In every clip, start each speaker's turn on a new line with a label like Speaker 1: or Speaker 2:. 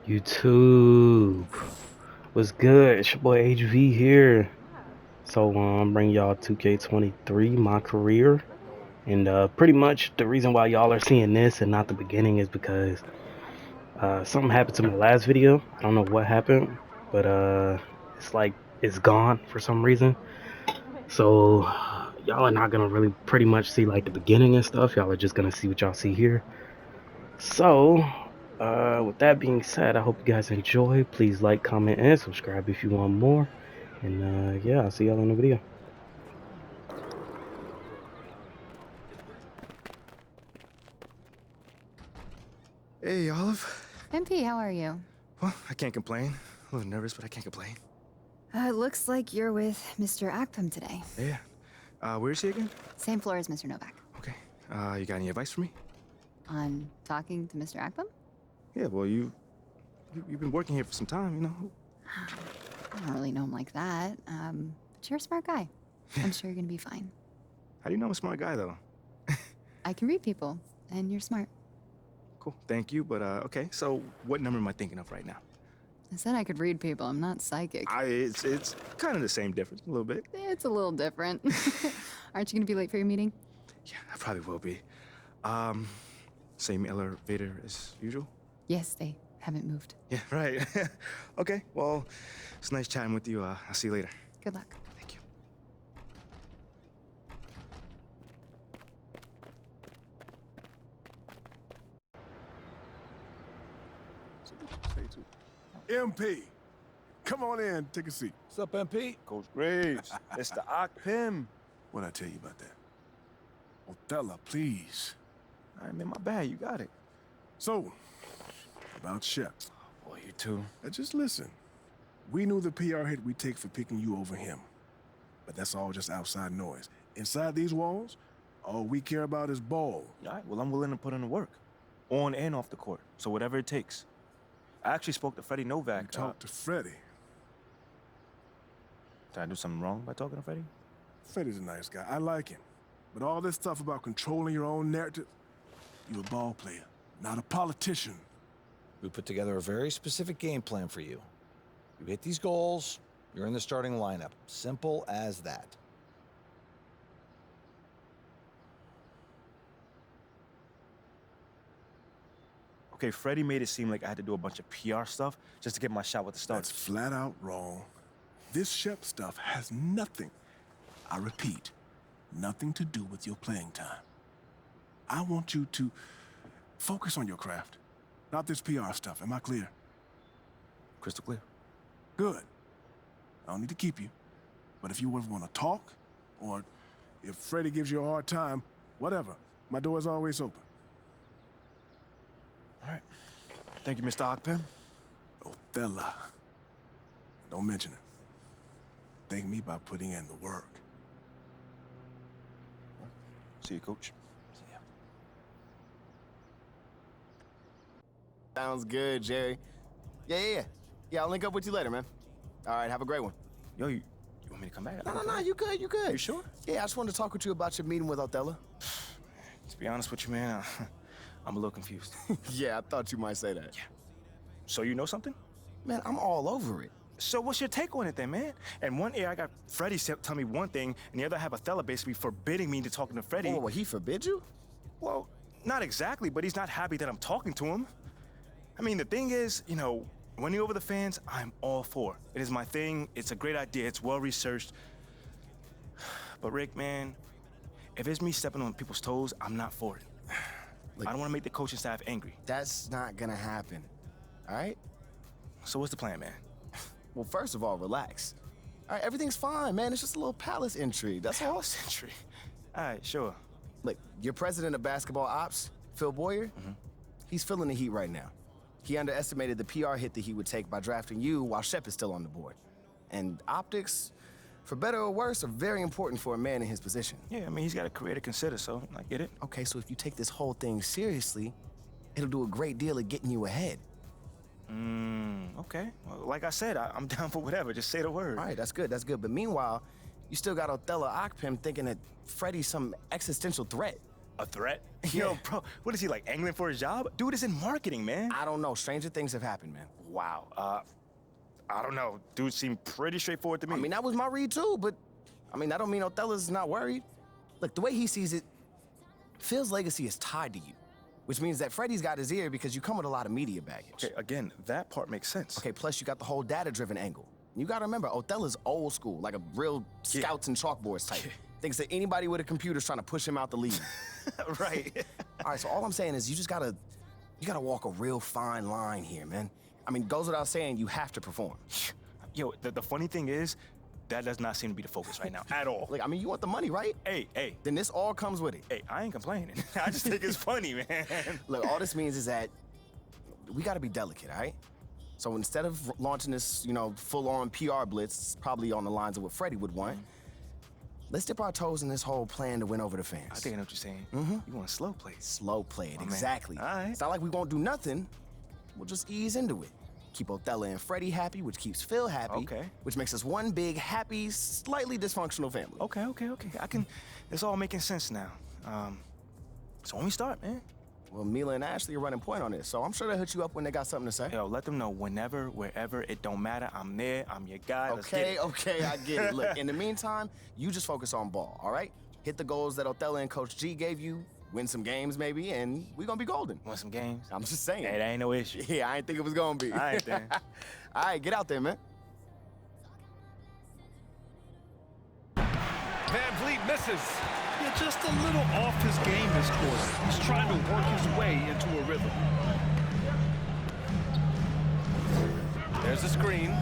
Speaker 1: YouTube, what's good? It's your boy HV here. So I'm bringing y'all 2K23, my career, and pretty much the reason why y'all are seeing this and not the beginning is because something happened to my last video. I don't know what happened, but it's like it's gone for some reason. So y'all are not gonna really pretty much see like the beginning and stuff. Y'all are just gonna see what y'all see here. So, with that being said, I hope you guys enjoy. Please like, comment, and subscribe if you want more. And yeah, I'll see y'all in the video.
Speaker 2: Hey, Olive.
Speaker 3: MP, how are you?
Speaker 2: Well, I can't complain. A little nervous, but I can't complain.
Speaker 3: Looks like you're with Mr. Akpam today.
Speaker 2: Yeah. Where is he again?
Speaker 3: Same floor as Mr. Novak.
Speaker 2: Okay. You got any advice for me?
Speaker 3: On talking to Mr. Akpam?
Speaker 2: Yeah, well, you've been working here for some time, you know.
Speaker 3: I don't really know him like that. But you're a smart guy. I'm sure you're gonna be fine.
Speaker 2: How do you know I'm a smart guy, though?
Speaker 3: I can read people, and you're smart.
Speaker 2: Cool, thank you, but okay, so what number am I thinking of right now?
Speaker 3: I said I could read people. I'm not psychic.
Speaker 2: It's kind of the same difference, a little bit.
Speaker 3: It's a little different. Aren't you gonna be late for your meeting?
Speaker 2: Yeah, I probably will be. Same elevator as usual?
Speaker 3: Yes, they haven't moved.
Speaker 2: Yeah, right. Okay, well, it's nice chatting with you. I'll see you later.
Speaker 3: Good luck.
Speaker 2: Thank you.
Speaker 4: MP, come on in, take a seat.
Speaker 5: What's up, MP?
Speaker 6: Coach Graves, Mr. Akpam.
Speaker 4: What'd I tell you about that? Othello, please.
Speaker 6: I mean, my bad, you got it.
Speaker 4: So, about Shep.
Speaker 6: Boy, you too.
Speaker 4: Now just listen. We knew the PR hit we'd take for picking you over him. But that's all just outside noise. Inside these walls, all we care about is ball.
Speaker 6: All right, well, I'm willing to put in the work. On and off the court. So whatever it takes. I actually spoke to Freddie Novak.
Speaker 4: You talked to Freddie.
Speaker 6: Did I do something wrong by talking to Freddie?
Speaker 4: Freddie's a nice guy. I like him. But all this stuff about controlling your own narrative, you're a ball player, not a politician.
Speaker 5: We put together a very specific game plan for you. You hit these goals, you're in the starting lineup. Simple as that.
Speaker 6: Okay, Freddie made it seem like I had to do a bunch of PR stuff just to get my shot with the
Speaker 4: That's
Speaker 6: Stars.
Speaker 4: flat out wrong. This Shep stuff has nothing, I repeat, nothing to do with your playing time. I want you to focus on your craft, not this PR stuff. Am I clear?
Speaker 6: Crystal clear.
Speaker 4: Good. I don't need to keep you. But if you ever want to talk, or if Freddie gives you a hard time, whatever, my door is always open.
Speaker 6: All right. Thank you, Mr. Akpam.
Speaker 4: Othello. Don't mention it. Thank me by putting in the work.
Speaker 6: See you, Coach. See ya.
Speaker 7: Sounds good, Jerry. Yeah, I'll link up with you later, man. All right, have a great one.
Speaker 6: Yo, you want me to come back?
Speaker 7: No, you good, you good.
Speaker 6: You sure?
Speaker 7: Yeah, I just wanted to talk with you about your meeting with Othello.
Speaker 6: To be honest with you, man, I'm a little confused.
Speaker 7: Yeah, I thought you might say that.
Speaker 6: Yeah. So you know something?
Speaker 7: Man, I'm all over it.
Speaker 6: So what's your take on it then, man? And one ear I got Freddie tell me one thing, and the other I have Othello basically forbidding me to talking to Freddie.
Speaker 7: Oh, well, he forbid you?
Speaker 6: Well, not exactly, but he's not happy that I'm talking to him. I mean, the thing is, you know, winning over the fans, I'm all for. It is my thing. It's a great idea. It's well-researched. But Rick, man, if it's me stepping on people's toes, I'm not for it.
Speaker 7: Look,
Speaker 6: I don't want to make the coaching staff angry.
Speaker 7: that's not gonna happen, all right?
Speaker 6: So what's the plan, man?
Speaker 7: Well, first of all, relax. All right, everything's fine, man. It's just a little palace intrigue, that's all.
Speaker 6: Century. All right, sure.
Speaker 7: Look, your president of basketball ops, Phil Boyer, he's feeling the heat right now. He underestimated the PR hit that he would take by drafting you while Shep is still on the board. And optics, for better or worse, are very important for a man in his position.
Speaker 6: Yeah, I mean, he's got a career to consider, so I get it.
Speaker 7: Okay, so if you take this whole thing seriously, it'll do a great deal of getting you ahead.
Speaker 6: Okay. Well, like I said, I'm down for whatever. Just say the word.
Speaker 7: All right, that's good, that's good. But meanwhile, you still got Othello Akpam thinking that Freddie's some existential threat.
Speaker 6: A threat? Yo, bro, what is he, like, angling for a job? Dude is in marketing, man.
Speaker 7: I don't know. Stranger things have happened, man.
Speaker 6: Wow. I don't know. Dude seemed pretty straightforward to me.
Speaker 7: I mean, that was my read too, but I mean, that don't mean Othello's not worried. Look, the way he sees it, Phil's legacy is tied to you, which means that Freddie's got his ear because you come with a lot of media baggage.
Speaker 6: Okay, again, that part makes sense.
Speaker 7: Okay, plus you got the whole data-driven angle. You gotta remember, Othello's old school, like a real scouts and chalkboards type. Thinks that anybody with a computer's trying to push him out the league.
Speaker 6: Right.
Speaker 7: All right, so all I'm saying is you gotta walk a real fine line here, man. I mean, goes without saying, you have to perform.
Speaker 6: Yo, the funny thing is, that does not seem to be the focus right now, at all.
Speaker 7: Like, I mean, you want the money, right?
Speaker 6: Hey.
Speaker 7: Then this all comes with it.
Speaker 6: Hey, I ain't complaining. I just think it's funny, man.
Speaker 7: Look, all this means is that we gotta be delicate, all right? So instead of launching this, full-on PR blitz, probably on the lines of what Freddie would want, let's dip our toes in this whole plan to win over the fans.
Speaker 6: I think I know what you're saying. You want to slow play.
Speaker 7: Slow play it,
Speaker 6: Oh,
Speaker 7: exactly.
Speaker 6: All right.
Speaker 7: It's not like we won't do nothing. We'll just ease into it. Keep Othello and Freddie happy, which keeps Phil happy.
Speaker 6: Okay.
Speaker 7: Which makes us one big, happy, slightly dysfunctional family.
Speaker 6: Okay. It's all making sense now. So when we start, man.
Speaker 7: Well, Mila and Ashley are running point on this, so I'm sure they'll hit you up when they got something to say.
Speaker 6: Yo, let them know whenever, wherever, it don't matter. I'm there, I'm your guy. Let's get it.
Speaker 7: Okay, I get it. Look, in the meantime, you just focus on ball, all right? Hit the goals that Othello and Coach G gave you, win some games maybe, and we're gonna be golden.
Speaker 6: Want some games?
Speaker 7: I'm just saying.
Speaker 6: Hey, that ain't no issue.
Speaker 7: Yeah, I ain't think it was gonna be.
Speaker 6: All right, then.
Speaker 7: All right, get out there, man.
Speaker 8: Van Vliet misses. Yeah, just a little off his game this quarter. He's trying to work his way into a rhythm.
Speaker 9: There's a screen.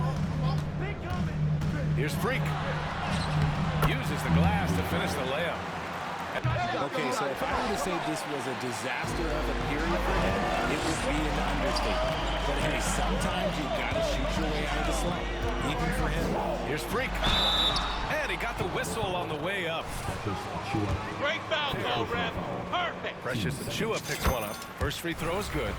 Speaker 9: Here's Freak. Uses the glass to finish the layup.
Speaker 10: Okay, so if I were to say this was a disaster of a period for him, it would be an understatement. But hey, sometimes you gotta shoot your way out of the slump, even for him.
Speaker 9: Here's Freak. And he got the whistle on the way up.
Speaker 11: Great foul call, ref. Perfect.
Speaker 9: Precious Achua picks one up. First free throw is good.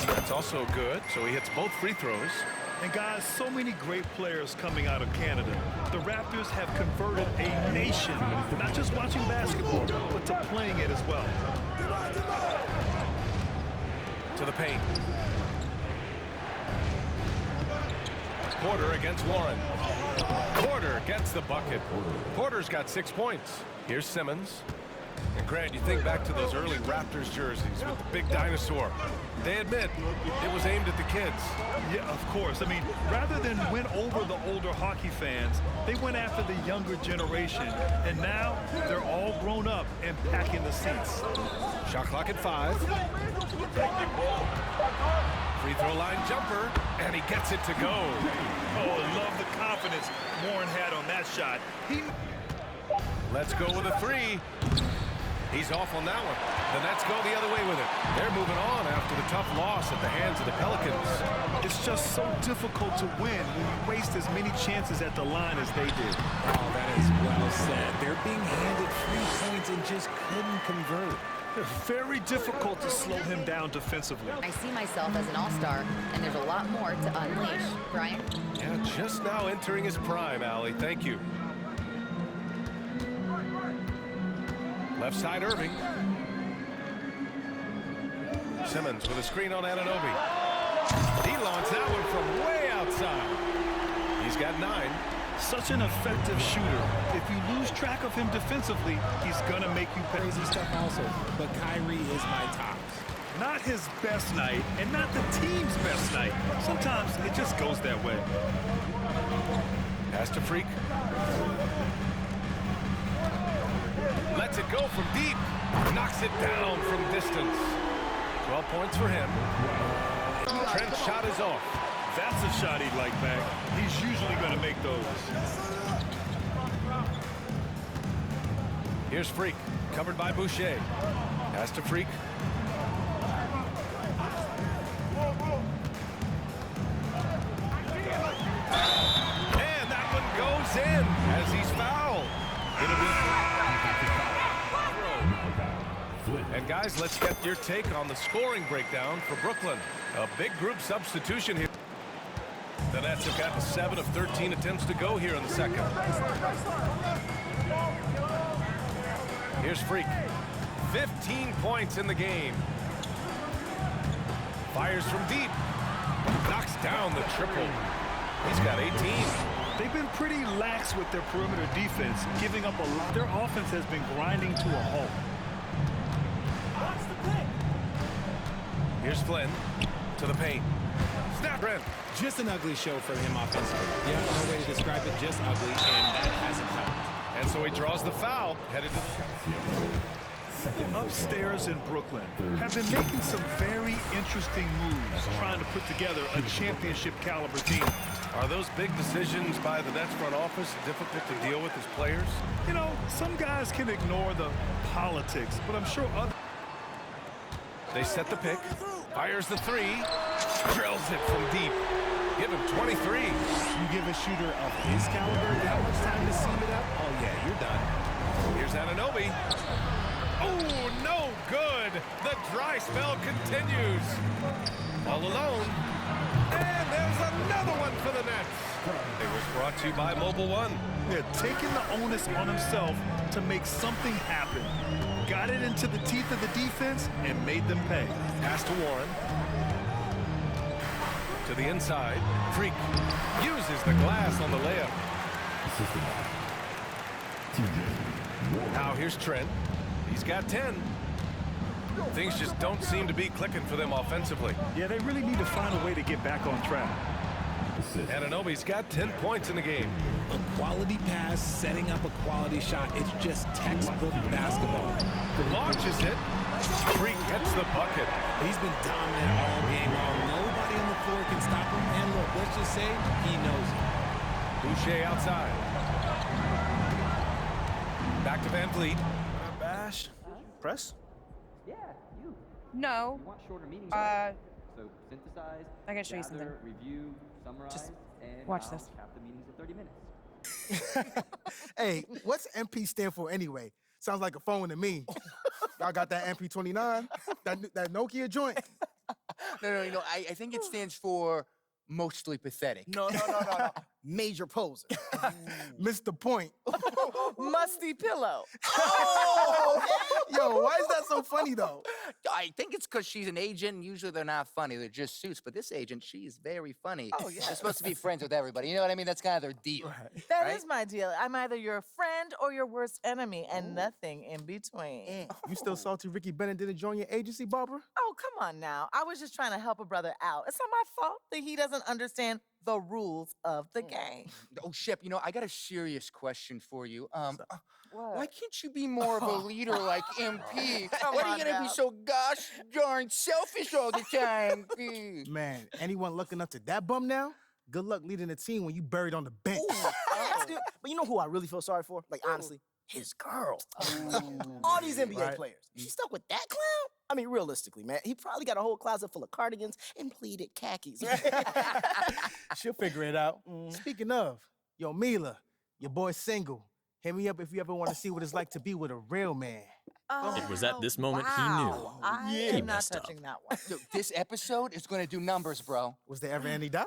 Speaker 9: That's also good, so he hits both free throws.
Speaker 8: And guys, so many great players coming out of Canada. The Raptors have converted a nation, not just watching basketball, but to playing it as well.
Speaker 9: To the paint. Porter against Warren. Porter gets the bucket. Porter's got 6 points. Here's Simmons. And Grant, you think back to those early Raptors jerseys with the big dinosaur. They admit it was aimed at the kids.
Speaker 8: Yeah, of course. I mean, rather than win over the older hockey fans, they went after the younger generation. And now they're all grown up and packing the seats.
Speaker 9: Shot clock at 5. Free throw line jumper, and he gets it to go.
Speaker 8: Oh, I love the confidence Warren had on that shot.
Speaker 9: Let's go with a 3. He's off on that one. The Nets go the other way with it. They're moving on after the tough loss at the hands of the Pelicans.
Speaker 8: It's just so difficult to win when you waste as many chances at the line as they did.
Speaker 10: Oh, that is well said. They're being handed 3 points and just couldn't convert.
Speaker 8: Very difficult to slow him down defensively.
Speaker 12: I see myself as an all-star, and there's a lot more to unleash. Brian?
Speaker 9: Yeah, just now entering his prime, Allie. Thank you. Left side, Irving. Simmons with a screen on Anunoby. He launched that one from way outside. He's got 9.
Speaker 8: Such an effective shooter. If you lose track of him defensively, he's gonna make you pay.
Speaker 10: Crazy stuff also, but Kyrie is my tops.
Speaker 8: Not his best night, and not the team's best night. Sometimes it just goes that way.
Speaker 9: Pass to Freak. Lets it go from deep. Knocks it down from distance. 12 points for him. Trent's shot is off.
Speaker 8: That's a shot he'd like back. He's usually going to make those.
Speaker 9: Here's Freak, covered by Boucher. Pass to Freak. And that one goes in as he's fouled. It'll be... And guys, let's get your take on the scoring breakdown for Brooklyn. A big group substitution here. The Nets have gotten 7 of 13 attempts to go here in the second. Here's Freak. 15 points in the game. Fires from deep. Knocks down the triple. He's got 18.
Speaker 8: They've been pretty lax with their perimeter defense, giving up a lot. Their offense has been grinding to a halt.
Speaker 9: Here's Flynn to the paint. Snap in.
Speaker 10: Just an ugly show for him offensively. Yeah, no way to describe it, just ugly, and that hasn't helped.
Speaker 9: And so he draws the foul, headed to
Speaker 8: The upstairs in Brooklyn have been making some very interesting moves, trying to put together a championship caliber team.
Speaker 9: Are those big decisions by the Nets front office difficult to deal with as players?
Speaker 8: You know, some guys can ignore the politics, but I'm sure others.
Speaker 9: They set the pick, fires the three, drills it from deep. Give him 23.
Speaker 10: You give a shooter of his caliber that much time to seam it up, oh yeah, you're done.
Speaker 9: Here's Anunoby. Oh, no good. The dry spell continues. All alone. And there's another one for the Nets. It was brought to you by Mobile One.
Speaker 8: They're taking the onus on himself to make something happen. Got it into the teeth of the defense and made them pay.
Speaker 9: Pass to Warren. To the inside. Freak uses the glass on the layup. Now here's Trent. He's got 10. Things just don't seem to be clicking for them offensively.
Speaker 8: Yeah, they really need to find a way to get back on track.
Speaker 9: Anunoby's got 10 points in the game.
Speaker 10: A quality pass, setting up a quality shot. It's just textbook basketball.
Speaker 9: Launches it. Freak gets the bucket.
Speaker 10: He's been dominant all game long. Nobody on the floor can stop him. And look, let's just say he knows it.
Speaker 9: Boucher outside. Back to Van Vliet.
Speaker 6: Bash. Press?
Speaker 13: No.
Speaker 14: Want shorter meetings,
Speaker 13: Uh,
Speaker 14: so synthesize,
Speaker 13: I gotta show you something.
Speaker 14: gather, review, summarize,
Speaker 13: Just
Speaker 14: and
Speaker 13: watch
Speaker 14: I'll
Speaker 13: this.
Speaker 14: cap the meetings in 30 minutes.
Speaker 15: Hey, what's MP stand for anyway? Sounds like a phone to me. Y'all got that MP29? That Nokia joint?
Speaker 16: No. I think it stands for mostly pathetic.
Speaker 15: No.
Speaker 16: Major poser.
Speaker 15: Missed the point.
Speaker 16: Musty pillow.
Speaker 15: Yo, why is that so funny though?
Speaker 16: I think it's because she's an agent, and usually they're not funny. They're just suits. But this agent, she's very funny.
Speaker 17: Oh, yeah.
Speaker 16: They're supposed to be friends with everybody. You know what I mean? That's kind of their deal.
Speaker 17: That is
Speaker 16: Right?
Speaker 17: my deal. I'm either your friend or your worst enemy, and nothing in between.
Speaker 15: You still salty Ricky Bennett didn't join your agency, Barbara?
Speaker 17: Oh, come on now. I was just trying to help a brother out. It's not my fault that he doesn't understand the rules of the game.
Speaker 16: Oh, Shep, I got a serious question for you. Why can't you be more of a leader like MP?
Speaker 17: Come
Speaker 16: Why are
Speaker 17: on
Speaker 16: you gonna
Speaker 17: now.
Speaker 16: be so gosh darn selfish all the time?
Speaker 15: Man, anyone looking up to that bum now? Good luck leading the team when you buried on the bench.
Speaker 18: But you know who I really feel sorry for? Like, honestly, his girl. All these NBA
Speaker 15: Right.
Speaker 18: players. She stuck with that clown? I mean, realistically, man, he probably got a whole closet full of cardigans and pleated khakis.
Speaker 15: She'll figure it out. Speaking of, yo, Mila, your boy's single. Hit me up if you ever want to see what it's like to be with a real man.
Speaker 19: It was at this moment he
Speaker 17: wow.
Speaker 19: knew.
Speaker 17: I
Speaker 19: He
Speaker 17: am not
Speaker 19: messed up.
Speaker 17: touching that one.
Speaker 16: Dude, this episode is gonna do numbers, bro.
Speaker 15: Was there ever any doubt?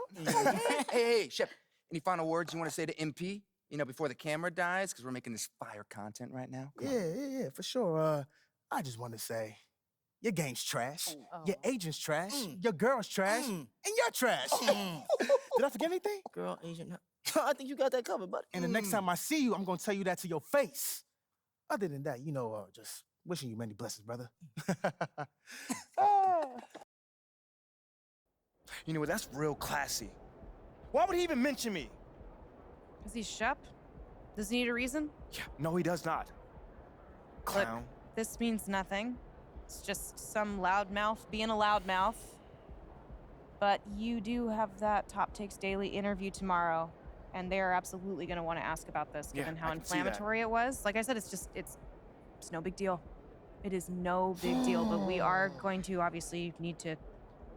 Speaker 16: Hey, Shep, any final words you want to say to MP? Before the camera dies, because we're making this fire content right now.
Speaker 15: Yeah, for sure. I just want to say, your game's trash. Your agent's trash. Your girl's trash. And you're trash. Did I forget anything?
Speaker 18: Girl, agent. I think you got that covered, buddy.
Speaker 15: And the next time I see you, I'm going to tell you that to your face. Other than that, just wishing you many blessings, brother.
Speaker 6: You know what? That's real classy. Why would he even mention me?
Speaker 13: Is he Shep? Does he need a reason?
Speaker 6: Yeah, no, he does not. Clown.
Speaker 13: This means nothing. It's just some loudmouth being a loudmouth. But you do have that Top Takes Daily interview tomorrow, and they are absolutely going to want to ask about this,
Speaker 6: Yeah,
Speaker 13: given
Speaker 6: I
Speaker 13: how
Speaker 6: can see that.
Speaker 13: inflammatory it was. Like I said, it's no big deal. It is no big deal, but we are going to obviously need to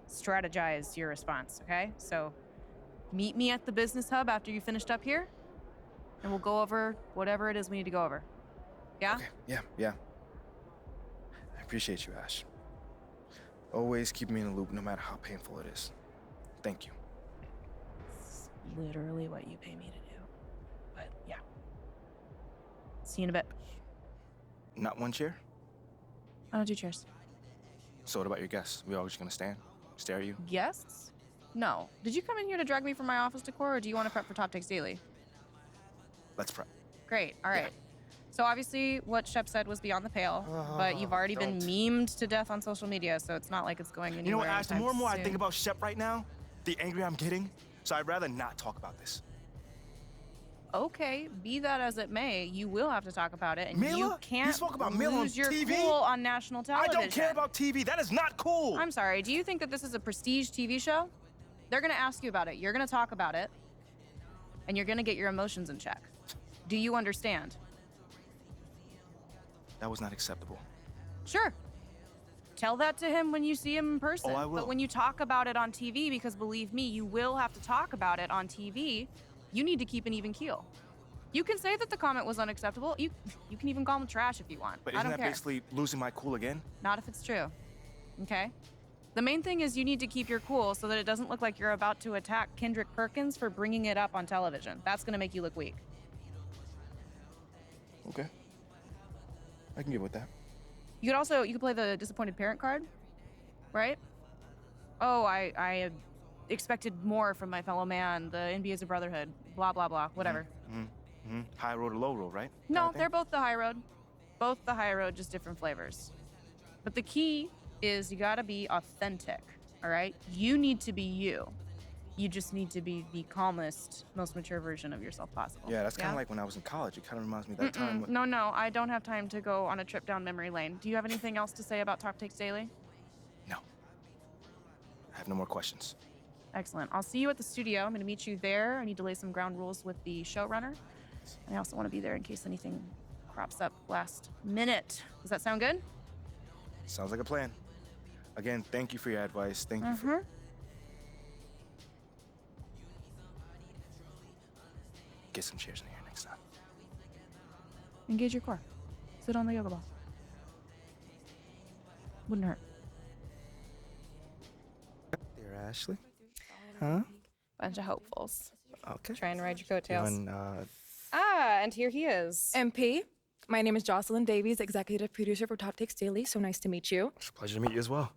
Speaker 13: strategize your response, okay? So meet me at the business hub after you finished up here, and we'll go over whatever it is we need to go over. Yeah?
Speaker 6: Okay. Yeah. I appreciate you, Ash. Always keep me in the loop, no matter how painful it is. Thank you.
Speaker 13: It's literally what you pay me to do. But yeah. See you in a bit.
Speaker 6: Not one cheer?
Speaker 13: I don't do cheers.
Speaker 6: So what about your guests? We all just gonna stand, stare at you?
Speaker 13: Guests? No. Did you come in here to drag me from my office decor, or do you want to prep for Top Takes Daily?
Speaker 6: Let's prep.
Speaker 13: Great. All right. So obviously, what Shep said was beyond the pale, but you've already been memed to death on social media, so it's not like it's going anywhere.
Speaker 6: You know what, Ash? The more and more I
Speaker 13: soon.
Speaker 6: think about Shep right now, the angrier I'm getting. So I'd rather not talk about this.
Speaker 13: Okay, be that as it may, you will have to talk about it, and
Speaker 6: Mila?
Speaker 13: you can't
Speaker 6: You spoke about Mila on
Speaker 13: lose your
Speaker 6: TV?
Speaker 13: cool on national television.
Speaker 6: I don't care about TV. That is not cool.
Speaker 13: I'm sorry. Do you think that this is a prestige TV show? They're gonna ask you about it. You're gonna talk about it, and you're gonna get your emotions in check. Do you understand?
Speaker 6: That was not acceptable.
Speaker 13: Sure. Tell that to him when you see him in person.
Speaker 6: Oh, I will.
Speaker 13: But when you talk about it on TV, because believe me, you will have to talk about it on TV, you need to keep an even keel. You can say that the comment was unacceptable. You can even call him trash if you want.
Speaker 6: But
Speaker 13: I
Speaker 6: isn't
Speaker 13: don't
Speaker 6: that
Speaker 13: care.
Speaker 6: basically losing my cool again?
Speaker 13: Not if it's true. Okay? The main thing is you need to keep your cool so that it doesn't look like you're about to attack Kendrick Perkins for bringing it up on television. That's going to make you look weak.
Speaker 6: Okay. I can get with that.
Speaker 13: You could play the disappointed parent card, right? Oh, I expected more from my fellow man. The NBA is a brotherhood. Blah, blah, blah. Whatever.
Speaker 6: High road or low road, right?
Speaker 13: No, they're both the high road. Both the high road, just different flavors. But the key is you gotta be authentic, all right? You need to be you. You just need to be the calmest, most mature version of yourself possible.
Speaker 6: Yeah, that's kind of like when I was in college. It kind of reminds me of that time. When...
Speaker 13: No, I don't have time to go on a trip down memory lane. Do you have anything else to say about Top Takes Daily?
Speaker 6: No. I have no more questions.
Speaker 13: Excellent. I'll see you at the studio. I'm gonna meet you there. I need to lay some ground rules with the showrunner. And I also want to be there in case anything crops up last minute. Does that sound good?
Speaker 6: Sounds like a plan. Again, thank you for your advice. Thank you for... Get some chairs in here next time.
Speaker 13: Engage your core. Sit on the yoga ball. Wouldn't hurt.
Speaker 6: Dear Ashley. Huh?
Speaker 13: Bunch of hopefuls.
Speaker 6: Okay.
Speaker 13: Trying to ride your coattails.
Speaker 6: Feeling,
Speaker 13: And here he is.
Speaker 20: MP, my name is Jocelyn Davies, executive producer for Top Takes Daily. So nice to meet you.
Speaker 6: It's a pleasure to meet you as well.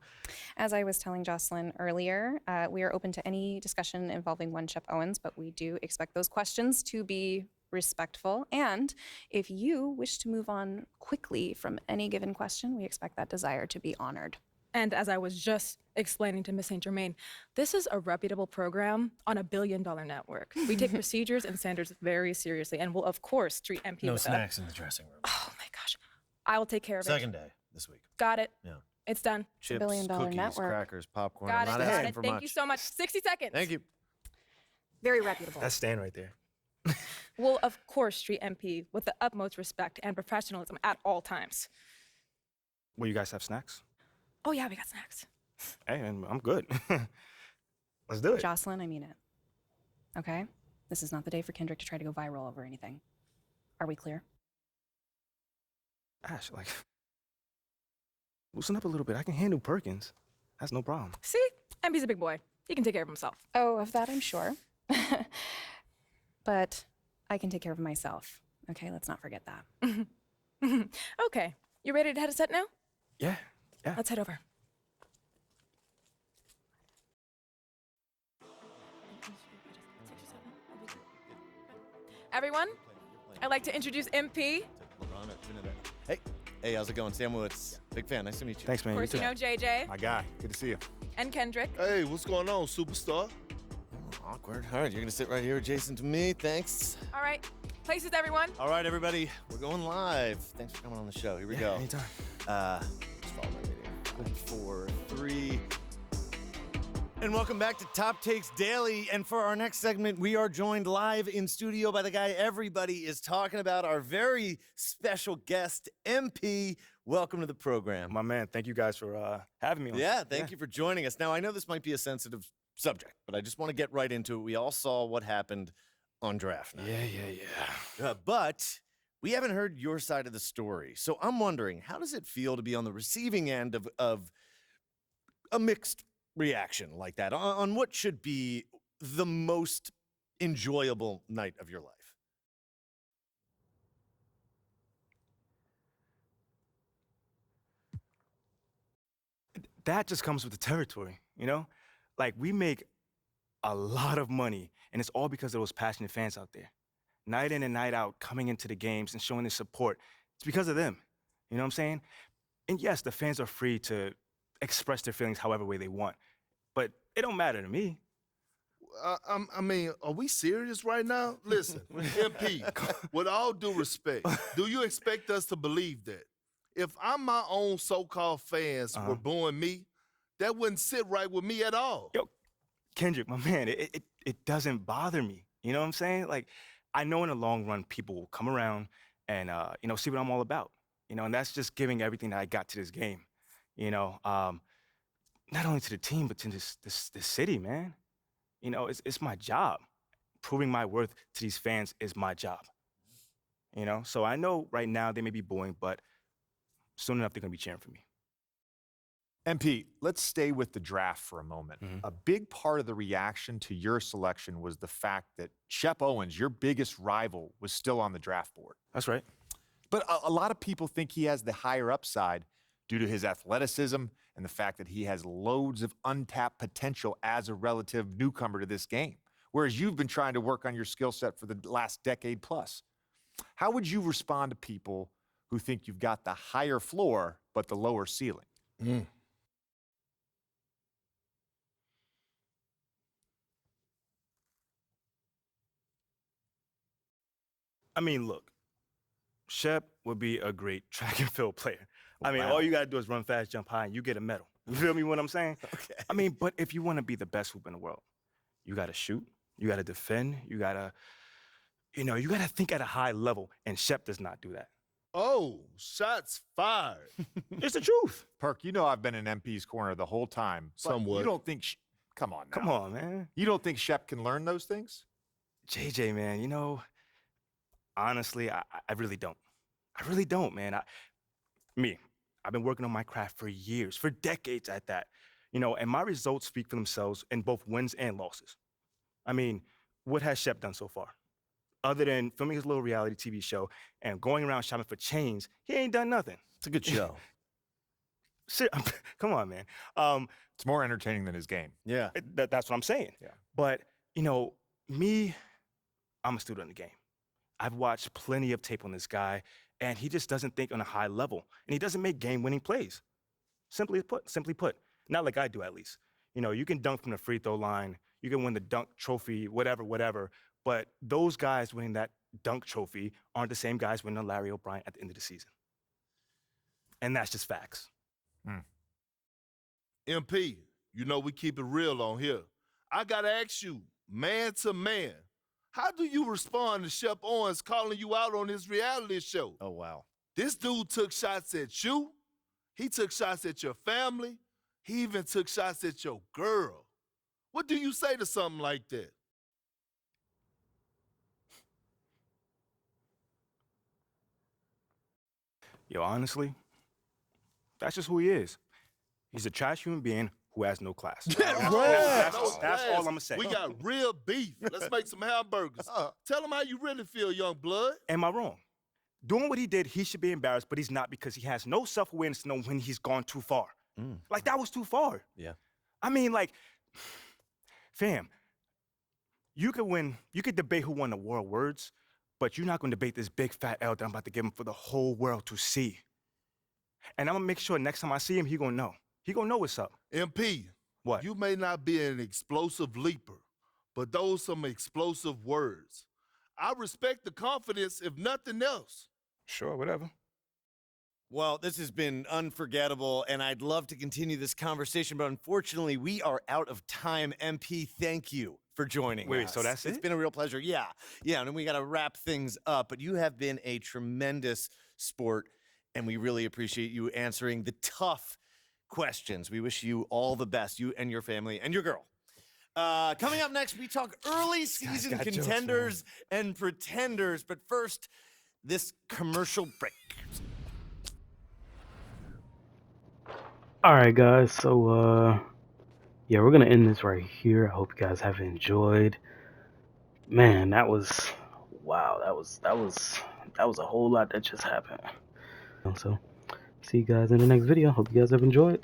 Speaker 13: As I was telling Jocelyn earlier, we are open to any discussion involving one Shep Owens, but we do expect those questions to be respectful. And if you wish to move on quickly from any given question, we expect that desire to be honored.
Speaker 20: And as I was just explaining to Miss St. Germain, this is a reputable program on $1 billion network. We take procedures and standards very seriously and will, of course, treat MP
Speaker 19: No
Speaker 20: with
Speaker 19: snacks in the dressing room.
Speaker 20: Oh my gosh. I will take care of it.
Speaker 19: Second day this week.
Speaker 20: Got it.
Speaker 19: Yeah.
Speaker 20: It's done.
Speaker 5: Chips,
Speaker 13: $1 billion
Speaker 5: cookies,
Speaker 13: network.
Speaker 5: crackers, popcorn.
Speaker 20: Got
Speaker 5: I'm
Speaker 20: it.
Speaker 5: not
Speaker 20: Got
Speaker 5: asking
Speaker 20: it.
Speaker 5: for
Speaker 20: Thank
Speaker 5: much.
Speaker 20: you so much. 60 seconds.
Speaker 5: Thank you.
Speaker 20: Very reputable.
Speaker 6: That's Stan right there.
Speaker 20: We'll, of course, treat MP with the utmost respect and professionalism at all times.
Speaker 6: Will you guys have snacks?
Speaker 20: Oh, yeah, we got snacks.
Speaker 6: Hey, I'm good. Let's do it.
Speaker 13: Jocelyn, I mean it. Okay? This is not the day for Kendrick to try to go viral over anything. Are we clear?
Speaker 6: Ash, like, loosen up a little bit. I can handle Perkins. That's no problem.
Speaker 20: See? MP's a big boy. He can take care of himself.
Speaker 13: Oh, of that I'm sure. But I can take care of myself. Okay, let's not forget that.
Speaker 20: Okay. You ready to head a set now?
Speaker 6: Yeah.
Speaker 20: Let's head over. Everyone, I'd like to introduce MP.
Speaker 5: Hey, how's it going? Sam Woods. Big fan. Nice to meet you.
Speaker 6: Thanks, man.
Speaker 20: Of course, you know JJ
Speaker 6: My guy. Good to see you.
Speaker 20: and Kendrick.
Speaker 21: Hey, what's going on, superstar?
Speaker 5: Awkward. All right, you're going to sit right here adjacent to me. Thanks.
Speaker 20: All right. Places, everyone.
Speaker 5: All right, everybody. We're going live. Thanks for coming on the show. Here we go.
Speaker 6: Anytime.
Speaker 5: Just follow my video. 4, 3. And welcome back to Top Takes Daily. And for our next segment, we are joined live in studio by the guy everybody is talking about, our very special guest, MP. Welcome to the program.
Speaker 6: My man, thank you guys for having me on.
Speaker 5: Yeah, thank you for joining us. Now, I know this might be a sensitive subject, but I just want to get right into it. We all saw what happened on draft night.
Speaker 6: Yeah.
Speaker 5: But we haven't heard your side of the story. So I'm wondering, how does it feel to be on the receiving end of a mixed reaction like that on what should be the most enjoyable night of your life?
Speaker 6: that just comes with the territory, you know? Like, we make a lot of money, and it's all because of those passionate fans out there. Night in and night out, coming into the games and showing their support. It's because of them. You know what I'm saying? And yes, the fans are free to express their feelings however way they want, but it don't matter to me.
Speaker 21: I mean, are we serious right now? Listen, MP, with all due respect, do you expect us to believe that? If my own so-called fans were booing me, that wouldn't sit right with me at all.
Speaker 6: Yo, Kendrick, my man, it doesn't bother me. You know what I'm saying? Like, I know in the long run, people will come around and, see what I'm all about. And that's just giving everything that I got to this game. Not only to the team, but to this city, man. It's my job. Proving my worth to these fans is my job. So I know right now they may be booing, but soon enough they're gonna be cheering for me.
Speaker 1: MP, let's stay with the draft for a moment. A big part of the reaction to your selection was the fact that Shep Owens, your biggest rival, was still on the draft board.
Speaker 6: That's right.
Speaker 1: But a lot of people think he has the higher upside due to his athleticism and the fact that he has loads of untapped potential as a relative newcomer to this game, whereas you've been trying to work on your skill set for the last decade plus. How would you respond to people who think you've got the higher floor but the lower ceiling?
Speaker 6: I mean, look, Shep would be a great track and field player. I mean, all you gotta do is run fast, jump high, and you get a medal. You feel me what I'm saying?
Speaker 21: Okay.
Speaker 6: I mean, but if you wanna be the best hoop in the world, you gotta shoot, you gotta defend, you gotta think at a high level, and Shep does not do that.
Speaker 21: Oh, shots fired.
Speaker 6: It's the truth.
Speaker 1: Perk, you know I've been in MP's corner the whole time. But
Speaker 21: Somewhat.
Speaker 1: You don't think, come on now.
Speaker 6: Come on, man.
Speaker 1: You don't think Shep can learn those things?
Speaker 6: JJ, man, honestly, I really don't. I really don't, man. I've been working on my craft for years, for decades at that. And my results speak for themselves in both wins and losses. I mean, what has Shep done so far? Other than filming his little reality TV show and going around shopping for chains, he ain't done nothing.
Speaker 19: It's a good show.
Speaker 6: Come on, man.
Speaker 1: It's more entertaining than his game.
Speaker 19: Yeah.
Speaker 6: That's what I'm saying.
Speaker 1: Yeah.
Speaker 6: But, I'm a student of the game. I've watched plenty of tape on this guy, and he just doesn't think on a high level, and he doesn't make game-winning plays. Simply put, not like I do at least. You can dunk from the free throw line, you can win the dunk trophy, whatever, but those guys winning that dunk trophy aren't the same guys winning a Larry O'Brien at the end of the season. And that's just facts.
Speaker 21: MP, we keep it real on here. I gotta ask you, man to man, how do you respond to Shep Owens calling you out on his reality show?
Speaker 19: Oh, wow.
Speaker 21: This dude took shots at you. He took shots at your family. He even took shots at your girl. What do you say to something like that?
Speaker 6: Yo, honestly, that's just who he is. He's a trash human being who has no class. That's all I'm gonna say.
Speaker 21: We got real beef. Let's make some hamburgers. Tell him how you really feel, young blood.
Speaker 6: Am I wrong? Doing what he did, he should be embarrassed, but he's not because he has no self-awareness to know when he's gone too far. Like, that was too far.
Speaker 19: Yeah.
Speaker 6: I mean, fam, you could debate who won the war of words, but you're not gonna debate this big fat L that I'm about to give him for the whole world to see. And I'm gonna make sure next time I see him, he gonna know. He gonna know what's up.
Speaker 21: MP,
Speaker 6: what?
Speaker 21: You may not be an explosive leaper, but those some explosive words. I respect the confidence, if nothing else.
Speaker 6: Sure, whatever.
Speaker 5: Well, this has been unforgettable, and I'd love to continue this conversation, but unfortunately, we are out of time. MP, thank you for joining us.
Speaker 6: Wait, so that's
Speaker 5: It's
Speaker 6: it?
Speaker 5: been a real pleasure. Yeah, and we got to wrap things up, but you have been a tremendous sport, and we really appreciate you answering the tough questions. We wish you all the best, you and your family and your girl. Coming up next, we talk early season
Speaker 6: got jokes,
Speaker 5: contenders and pretenders, but first, this commercial break.
Speaker 22: All right, guys. So, yeah, we're gonna end this right here. I hope you guys have enjoyed. Man, that was wow. That was a whole lot that just happened. So, see you guys in the next video. Hope you guys have enjoyed.